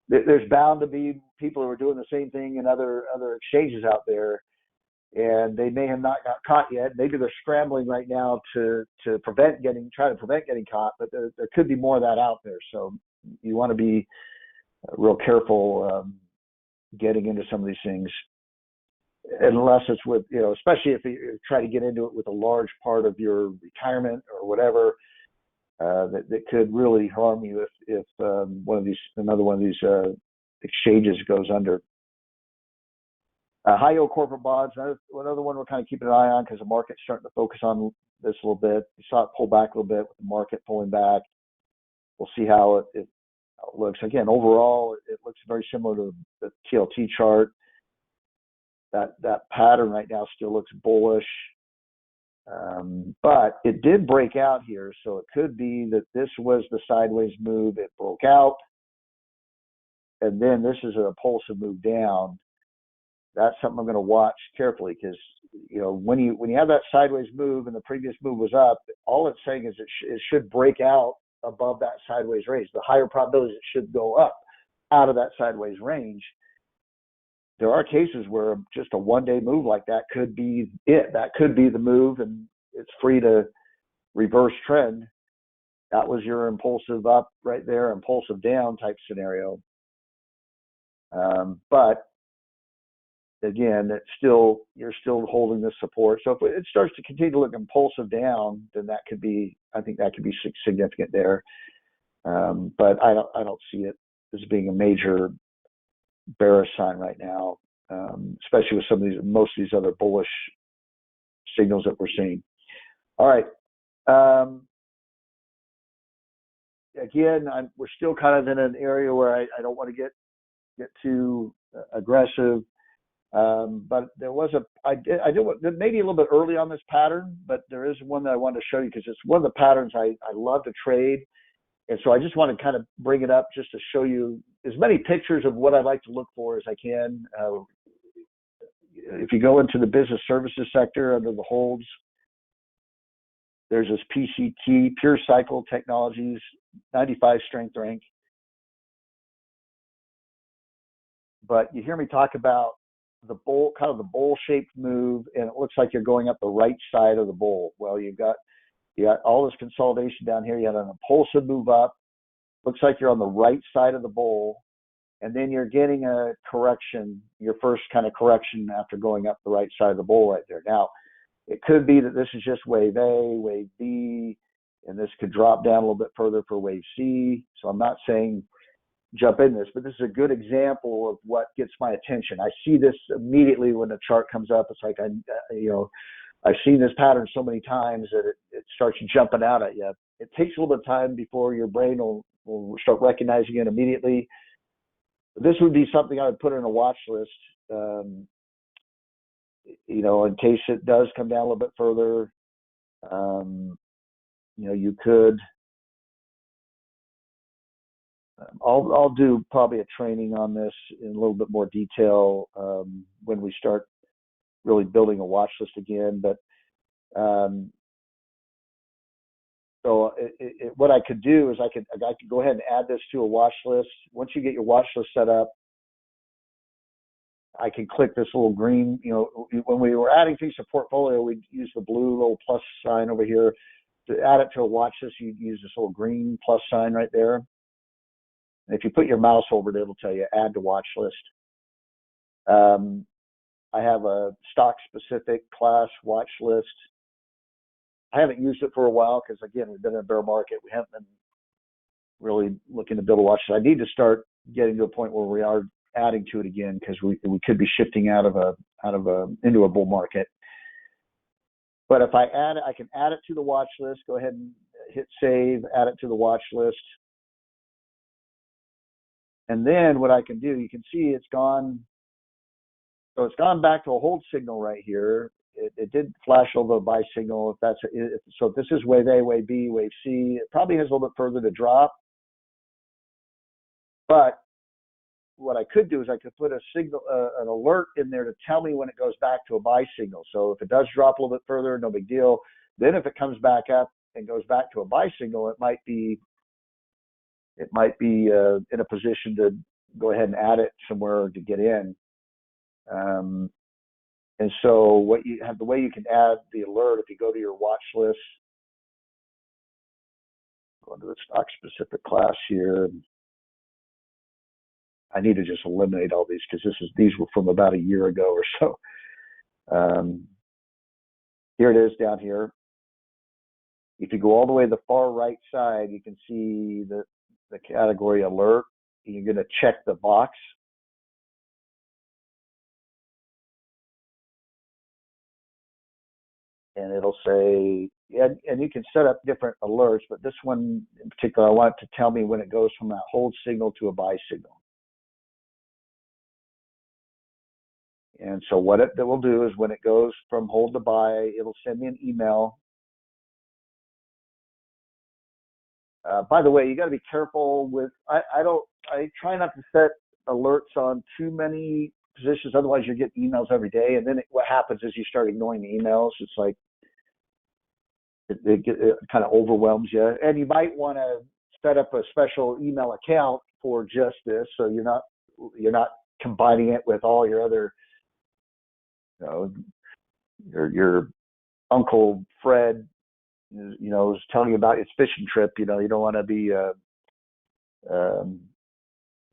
there's bound to be people who are doing the same thing in other exchanges out there, and they may have not got caught yet. Maybe they're scrambling right now to try to prevent getting caught, but there could be more of that out there. So you want to be real careful getting into some of these things, unless it's with, especially if you try to get into it with a large part of your retirement or whatever, that could really harm you if another one of these exchanges goes under. High yield corporate bonds, another one we're kind of keeping an eye on because the market's starting to focus on this a little bit. You saw it pull back a little bit with the market pulling back. We'll see how it looks. Again, overall, it looks very similar to the TLT chart. That pattern right now still looks bullish, but it did break out here, so it could be that this was the sideways move. It broke out, and then this is an impulsive move down. That's something I'm going to watch carefully because when you have that sideways move and the previous move was up, all it's saying is it should break out above that sideways range. The higher probability is it should go up out of that sideways range. There are cases where just a one-day move like that could be it. That could be the move, and it's free to reverse trend. That was your impulsive up right there, impulsive down type scenario. But again, you're still holding this support. So if it starts to continue to look impulsive down, then I think that could be significant there. But I don't see it as being a major bearish sign right now, especially with most of these other bullish signals that we're seeing. All right. Again, we're still kind of in an area where I don't want to get too aggressive. But there was I did maybe a little bit early on this pattern, but there is one that I wanted to show you because it's one of the patterns I love to trade. And so I just want to kind of bring it up just to show you as many pictures of what I like to look for as I can. If you go into the business services sector under the holds, There's this PCT, Pure Cycle Technologies, 95 strength rank. But you hear me talk about the bowl, kind of the bowl-shaped move, and it looks like you're going up the right side of the bowl. Well, you got all this consolidation down here. You had an impulsive move up. Looks like you're on the right side of the bowl, and then you're getting a correction, your first kind of correction after going up the right side of the bowl right there. Now, it could be that this is just wave A, wave B, and this could drop down a little bit further for wave C. So I'm not saying jump in this, but this is a good example of what gets my attention. I see this immediately when the chart comes up. It's like I've seen this pattern so many times that it starts jumping out at you. It takes a little bit of time before your brain will start recognizing it immediately. This would be something I would put in a watch list, in case it does come down a little bit further. You could. I'll do probably a training on this in a little bit more detail when we start really building a watch list again. But so what I could do is I could go ahead and add this to a watch list. Once you get your watch list set up, I can click this little green. When we were adding things to portfolio, we'd use the blue little plus sign over here. To add it to a watch list, you'd use this little green plus sign right there. And if you put your mouse over it, it'll tell you add to watch list. I have a stock-specific class watch list. I haven't used it for a while because, again, we've been in a bear market. We haven't been really looking to build a watch list. I need to start getting to a point where we are adding to it again because we could be shifting into a bull market. But if I add it, I can add it to the watch list. Go ahead and hit save, add it to the watch list. And then what I can do, you can see it's gone. So it's gone back to a hold signal right here. It did flash over a buy signal. So if this is wave A, wave B, wave C, it probably has a little bit further to drop. But what I could do is I could put a signal, an alert in there to tell me when it goes back to a buy signal. So if it does drop a little bit further, no big deal. Then if it comes back up and goes back to a buy signal, it might be in a position to go ahead and add it somewhere to get in. And so the way you can add the alert, if you go to your watch list, go into the stock specific class here. I need to just eliminate all these because these were from about a year ago or so. Here it is down here. If you go all the way to the far right side, you can see the category alert. You're going to check the box. And it'll say, and you can set up different alerts, but this one in particular, I want it to tell me when it goes from a hold signal to a buy signal. And so what it will do is when it goes from hold to buy, it'll send me an email. By the way, you got to be careful with, I try not to set alerts on too many positions. Otherwise you get emails every day. And then what happens is you start ignoring the emails. It's like, it kind of overwhelms you. And you might want to set up a special email account for just this. So you're not combining it with all your other, your Uncle Fred, is telling you about his fishing trip. You don't want to be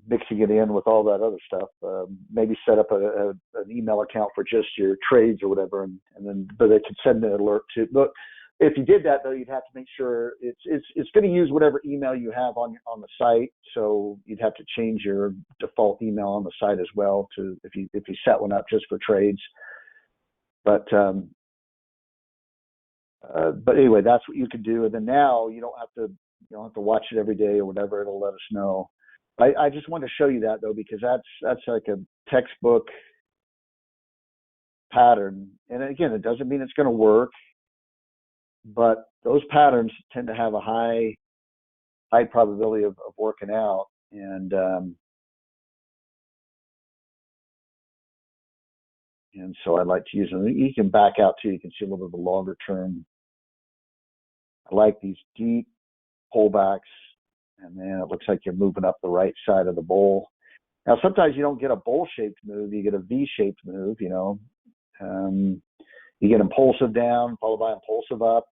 mixing it in with all that other stuff. Maybe set up an email account for just your trades or whatever, but they can send an alert to. Look, if you did that though, you'd have to make sure it's going to use whatever email you have on the site. So you'd have to change your default email on the site as well to if you set one up just for trades. But anyway, that's what you can do. And then now you don't have to watch it every day or whatever. It'll let us know. I just wanted to show you that though, because that's like a textbook pattern. And again, it doesn't mean it's going to work, but those patterns tend to have a high probability of working out. And so I like to use them. You can back out too. You can see a little bit of a longer term I like these deep pullbacks, and then it looks like you're moving up the right side of the bowl. Now, sometimes you don't get a bowl-shaped move. You get a V-shaped move, You get impulsive down, followed by impulsive up.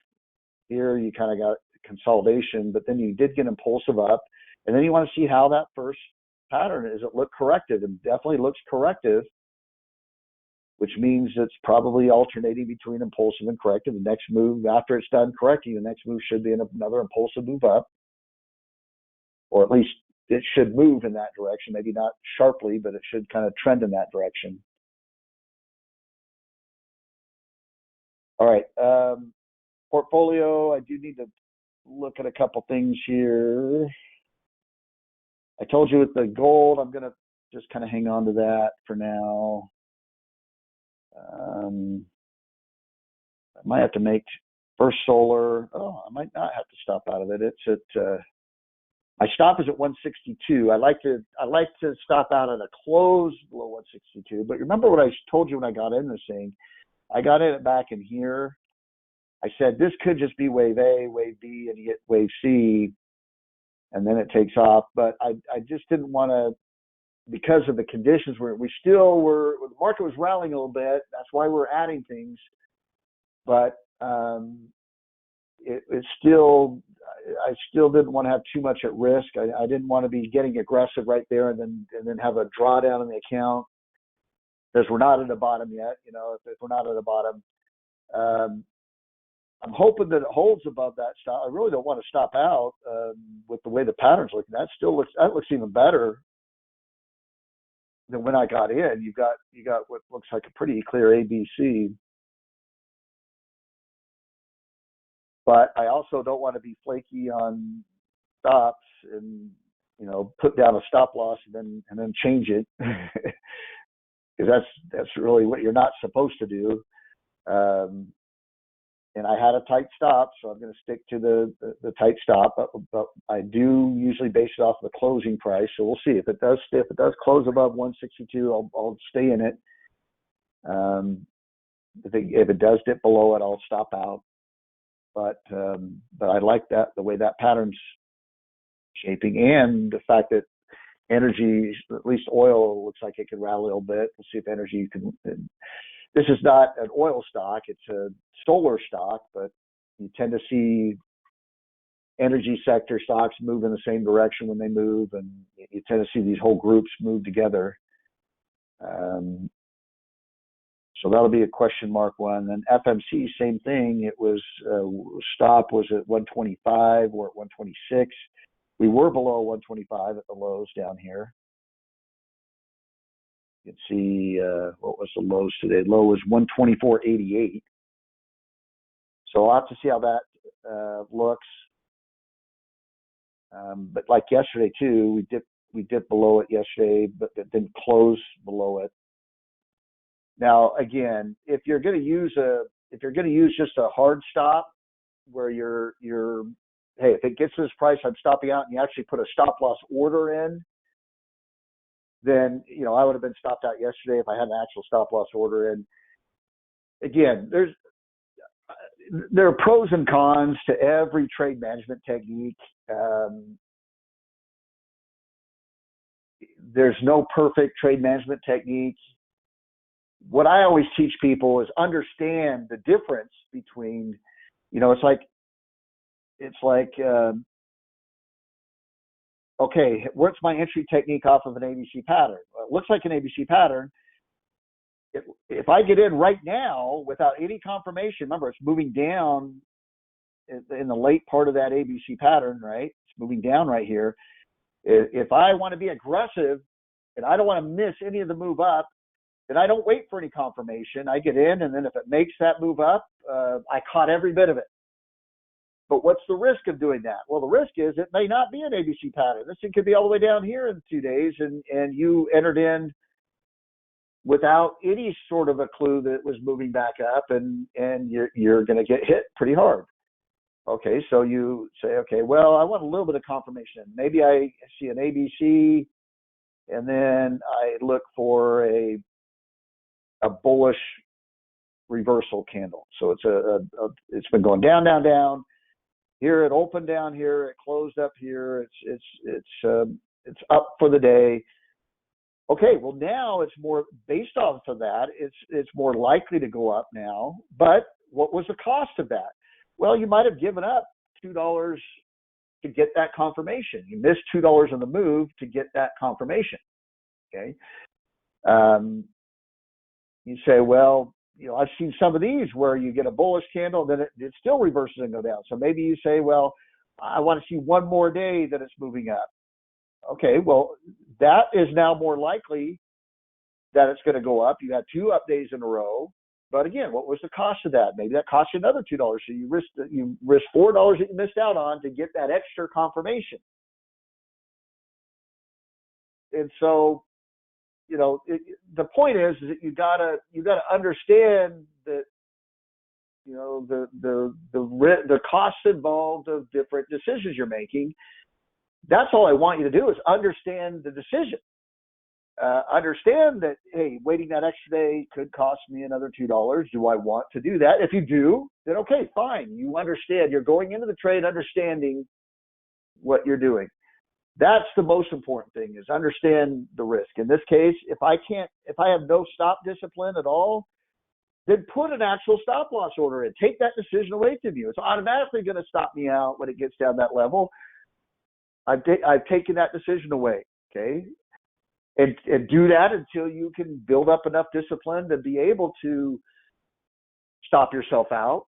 Here, you kind of got consolidation, but then you did get impulsive up. And then you want to see how that first pattern, does it look corrective? It definitely looks corrective, which means it's probably alternating between impulsive and corrective. The next move, after it's done correcting, the next move should be another impulsive move up, or at least it should move in that direction. Maybe not sharply, but it should kind of trend in that direction. All right. Portfolio, I do need to look at a couple things here. I told you with the gold, I'm going to just kind of hang on to that for now. I might have to make First Solar. Oh, I might not have to stop out of it. It's at my stop is at 162. I like to stop out at a close below 162. But remember what I told you when I got in this thing? I got in it back in here. I said this could just be wave A, wave B, and you get wave C, and then it takes off. But I just didn't want to, because of the conditions where we still were, the market was rallying a little bit. That's why we're adding things. But it's still, I still didn't want to have too much at risk. I didn't want to be getting aggressive right there and then have a drawdown in the account, because we're not at the bottom yet. If we're not at the bottom, I'm hoping that it holds above that stop. I really don't want to stop out with the way the pattern's looking. That looks even better than when I got in. You got what looks like a pretty clear ABC. But I also don't want to be flaky on stops and put down a stop loss and then change it, because that's really what you're not supposed to do. And I had a tight stop, so I'm going to stick to the tight stop. But I do usually base it off the closing price, so we'll see if it does close above 162. I'll stay in it. If it does dip below it, I'll stop out. But I like the way that pattern's shaping, and the fact that energy, at least oil, looks like it can rally a little bit. We'll see if energy can. This is not an oil stock; it's a solar stock, but you tend to see energy sector stocks move in the same direction when they move, and you tend to see these whole groups move together. So that'll be a question mark one. Then FMC, same thing. It was stop was at 125 or at 126. We were below 125 at the lows down here. You can see what was the lows today. Low was 124.88. So I'll have to see how that looks. But like yesterday too, we dipped below it yesterday, but it didn't close below it. Now, again, if you're going to use just a hard stop where you're hey, if it gets to this price, I'm stopping out, and you actually put a stop loss order in, then I would have been stopped out yesterday if I had an actual stop loss order in. Again, there are pros and cons to every trade management technique. There's no perfect trade management technique. What I always teach people is understand the difference between, it's like, okay, what's my entry technique off of an ABC pattern? Well, it looks like an ABC pattern. If I get in right now without any confirmation, remember it's moving down in the late part of that ABC pattern, right? It's moving down right here. If I want to be aggressive and I don't want to miss any of the move up, then I don't wait for any confirmation. I get in, and then if it makes that move up, I caught every bit of it. But what's the risk of doing that? Well, the risk is it may not be an ABC pattern. This thing could be all the way down here in 2 days, and you entered in without any sort of a clue that it was moving back up, and you're going to get hit pretty hard. Okay, so you say, okay, well, I want a little bit of confirmation. Maybe I see an ABC, and then I look for a bullish reversal candle. So it's been going down, down, down. Here it opened down here, it closed up here, it's up for the day. Okay, well now it's more based off of that. It's more likely to go up now. But what was the cost of that? Well, you might have given up $2 to get that confirmation. You missed $2 on the move to get that confirmation. Okay. You say, well, I've seen some of these where you get a bullish candle, then it still reverses and go down. So maybe you say, well, I want to see one more day that it's moving up. Okay, well, that is now more likely that it's going to go up. You had 2 up days in a row. But again, what was the cost of that? Maybe that cost you another $2. So you risked $4 that you missed out on to get that extra confirmation. And so, the point is that you gotta understand that the costs involved of different decisions you're making. That's all I want you to do is understand the decision. Understand that, hey, waiting that extra day could cost me another $2. Do I want to do that? If you do, then okay, fine. You understand. You're going into the trade understanding what you're doing. That's the most important thing, is understand the risk. In this case, if I have no stop discipline at all, then put an actual stop loss order in. Take that decision away from you. It's automatically going to stop me out when it gets down that level. I've taken that decision away, okay? And do that until you can build up enough discipline to be able to stop yourself out.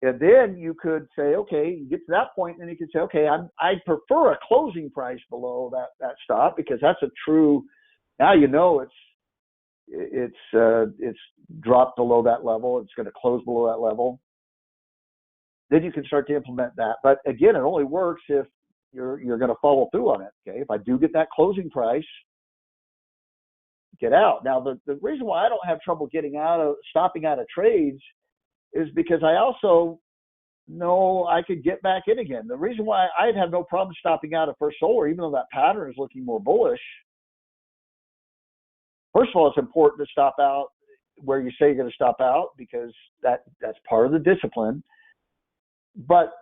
And then you could say, okay, you get to that point, and then you can say, okay, I prefer a closing price below that stop, because that's a true. Now it's dropped below that level. It's going to close below that level. Then you can start to implement that. But again, it only works if you're going to follow through on it. Okay, if I do get that closing price, get out. Now the reason why I don't have trouble stopping out of trades is because I also know I could get back in again. The reason why I'd have no problem stopping out of First Solar, even though that pattern is looking more bullish. First of all, it's important to stop out where you say you're going to stop out, because that's part of the discipline. But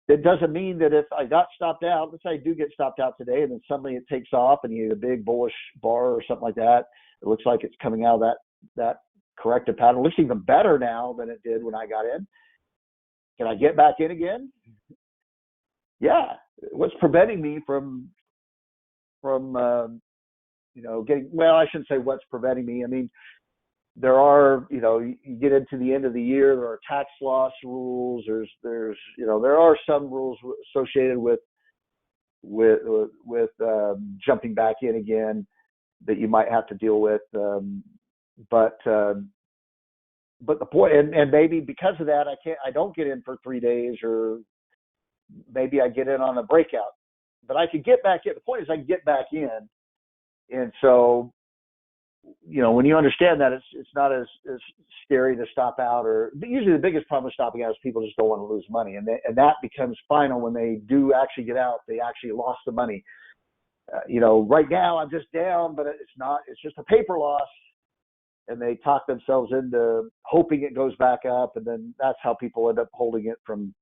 it doesn't mean that if I got stopped out, let's say I do get stopped out today, and then suddenly it takes off and you get a big bullish bar or something like that. It looks like it's coming out of that corrective pattern. It looks even better now than it did when I got in. Can I get back in again? Yeah. What's preventing me from getting, well, I shouldn't say what's preventing me. I mean, there are, you get into the end of the year, there are tax loss rules. There are some rules associated with jumping back in again that you might have to deal with. But the point, and maybe because of that, I don't get in for 3 days, or maybe I get in on a breakout, but I could get back in. The point is I can get back in. And so, when you understand that, it's not as scary to stop out. But usually the biggest problem with stopping out is people just don't want to lose money. And that becomes final when they do actually get out. They actually lost the money. Right now I'm just down, but it's just a paper loss. And they talk themselves into hoping it goes back up. And then that's how people end up holding it from,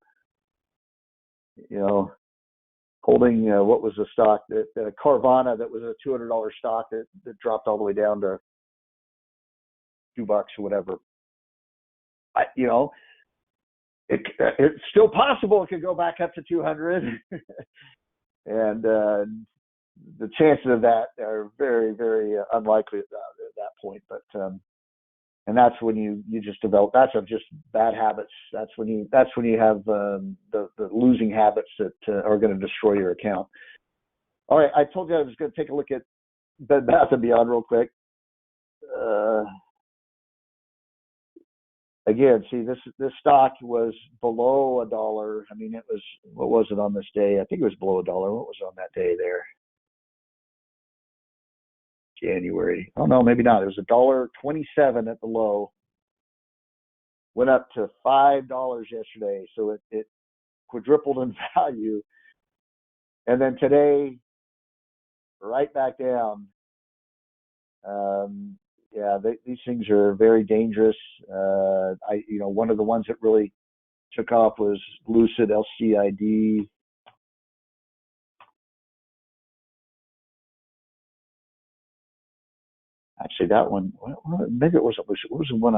holding what was the stock that Carvana, that was a $200 stock that dropped all the way down to $2 or whatever. It's still possible it could go back up to 200, and the chances of that are very, very unlikely at that point. But and that's when you just develop. That's just bad habits. That's when you have the losing habits that are going to destroy your account. All right, I told you I was going to take a look at Bed Bath & Beyond real quick. Again, see, this stock was below $1. I mean, it was, what was it on this day? I think it was below $1. What was on that day there? January. Oh no, maybe not. It was $1.27 at the low. Went up to $5 yesterday, so it quadrupled in value. And then today, right back down. These things are very dangerous. One of the ones that really took off was Lucid, LCID. Actually, that one, maybe it wasn't Lucid. What was the one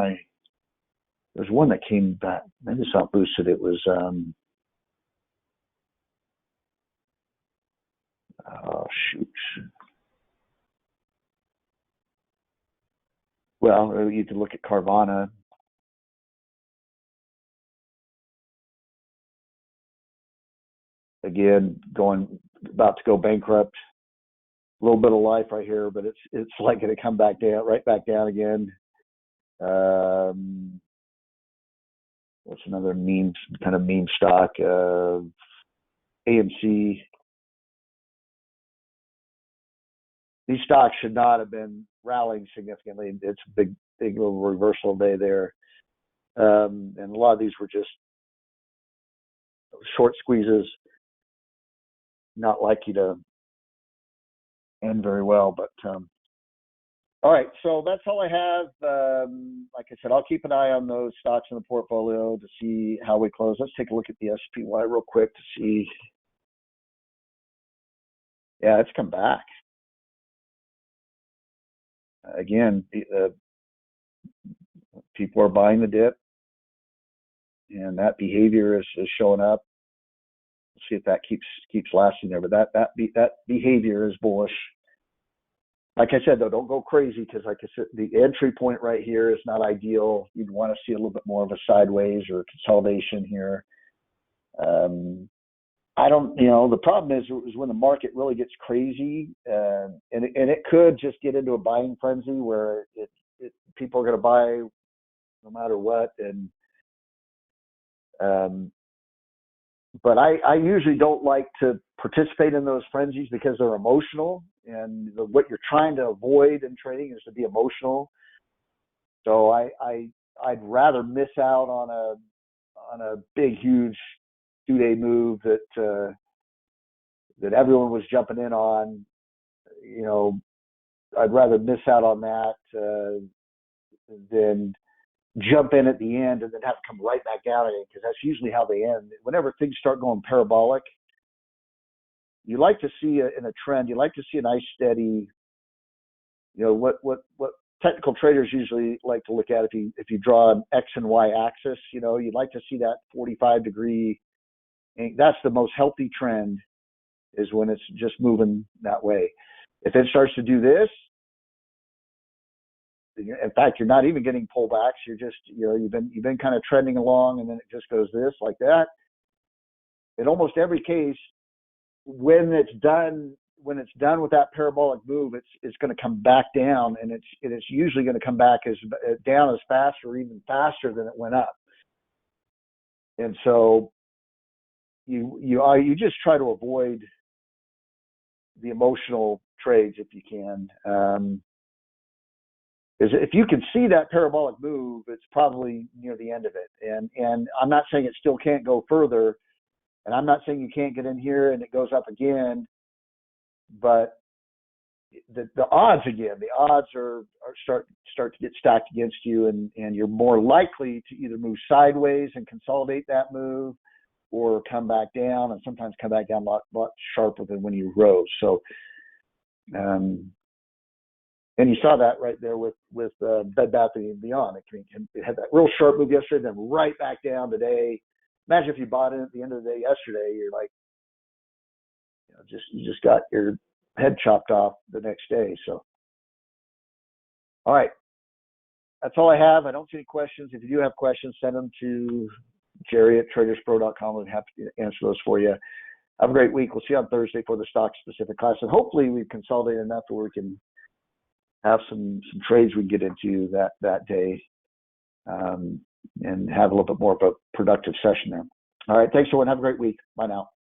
there was one that came back. Maybe it's not Lucid. It was, oh, shoot. Well, you can look at Carvana. Again, about to go bankrupt. A little bit of life right here, but it's like going to come back down, right back down again. What's another kind of meme stock? AMC. These stocks should not have been rallying significantly. It's a big little reversal day there. And a lot of these were just short squeezes, not likely to end very well. But all right, so that's all I have. Like I said, I'll keep an eye on those stocks in the portfolio to see how we close. Let's take a look at the SPY real quick to see. Yeah, it's come back. Again, people are buying the dip, and that behavior is showing up. We'll see if that keeps lasting there. But that behavior is bullish. Like I said, though, don't go crazy because, like I said, the entry point right here is not ideal. You'd want to see a little bit more of a sideways or consolidation here. The problem is when the market really gets crazy, and it could just get into a buying frenzy where people are going to buy no matter what. And but I usually don't like to participate in those frenzies because they're emotional, and what you're trying to avoid in trading is to be emotional. So I'd rather miss out on a big, huge 2-day move that everyone was jumping in on. I'd rather miss out on that than jump in at the end and then have to come right back down again, because that's usually how they end. Whenever things start going parabolic, you like to see in a trend, you like to see a nice steady, what technical traders usually like to look at, if you draw an X and Y axis, you'd like to see that 45-degree. That's the most healthy trend, is when it's just moving that way. If it starts to do this, in fact, you're not even getting pullbacks. You're just, you've been kind of trending along, and then it just goes this like that. In almost every case, when it's done with that parabolic move, it's going to come back down, and it's usually going to come back down as fast or even faster than it went up. And so you just try to avoid the emotional trades if you can. If you can see that parabolic move, it's probably near the end of it. And I'm not saying it still can't go further, and I'm not saying you can't get in here and it goes up again, but the odds are start to get stacked against you, and you're more likely to either move sideways and consolidate that move, or come back down, and sometimes come back down a lot sharper than when you rose. So, and you saw that right there with Bed Bath & Beyond. It had that real sharp move yesterday, then right back down today. Imagine if you bought it at the end of the day yesterday, you're like, you just got your head chopped off the next day. So, all right, that's all I have. I don't see any questions. If you do have questions, send them to Jerry at TradersPro.com. I'm happy to answer those for you. Have a great week. We'll see you on Thursday for the stock-specific class, and hopefully we've consolidated enough where we can have some trades we can get into that day, and have a little bit more of a productive session there. All right, thanks everyone. Have a great week. Bye now.